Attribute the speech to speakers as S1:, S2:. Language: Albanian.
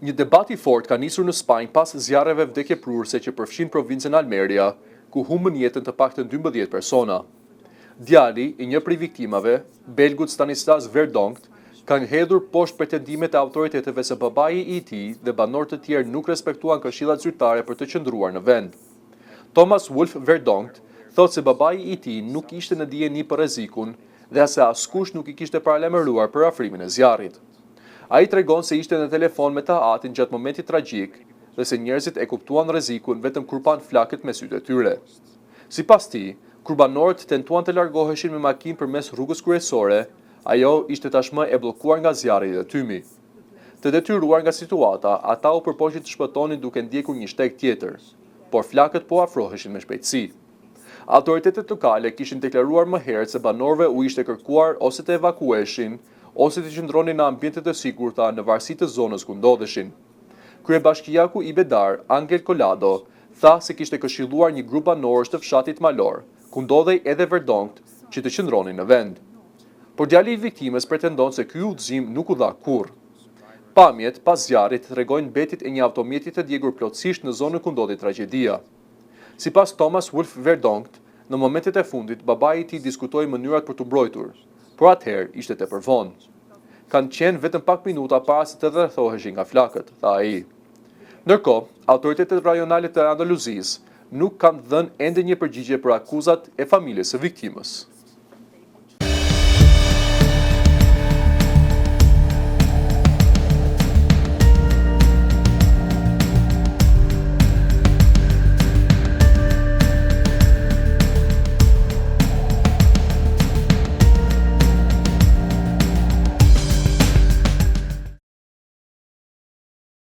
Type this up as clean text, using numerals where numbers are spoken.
S1: Një debat i fortë ka nisur në Spanjë pas zjarreve vdekjeprurëse që përfshin provincën Almeria, ku humbën jetën të paktën 12 persona. Djali i një prej viktimave, belgut Stanislas Verdonkt, kanë hedhur poshtë pretendimet e autoriteteve se babai i tij dhe banorët të tjerë nuk respektuan këshillat zyrtare për të qëndruar në vend. Thomas Wolf Verdonkt thotë se babai i tij nuk ishte në dijeni për rrezikun dhe se askush nuk i kishte paralajmëruar për afrimin e zjarrit. Ai tregon se ishte në telefon me ta atin gjatë momentit tragjik dhe se njerëzit e kuptuan rrezikun vetëm kur pan flakët me sytë e tyre. Sipas tij, kur banorët tentuan të largoheshin me makinë përmes rrugës kryesore, ajo ishte tashmë e bllokuar nga zjarri dhe tymi. Të detyruar nga situata, ata u përpoqin të shpëtonin duke ndjekur një shteg tjetër, por flakët po afroheshin me shpejtësi. Autoritetet lokale kishin deklaruar më herët se banorëve u ishte kërkuar ose të evakuoheshin ose të qëndronin në ambiente të sigurta në varësi të zonës ku ndodheshin. Kryebashkiaku i Bedar, Angel Collado, tha se kishte këshilluar një grup banorësh të fshatit malor, ku ndodhej edhe Verdonkt, që të qëndronin në vend. Por djali i viktimës pretendon se ky udhëzim nuk u dha kurrë. Pamjet pas zjarrit tregojnë mbetit e një automjeti të djegur plotësisht në zonën ku ndodhi tragjedia. Sipas Thomas Wolf Verdonkt, në momentet e fundit babai i tij diskutoi mënyrat për t'u mbrojtur, por atëherë ishte tepër vonë. Kanë qenë vetëm pak minuta para se të rrethoheshin nga flakët, tha ai. Ndërkohë, autoritetet rajonale të Andaluzisë nuk kanë dhënë ende një përgjigje për akuzat e familjes së viktimës.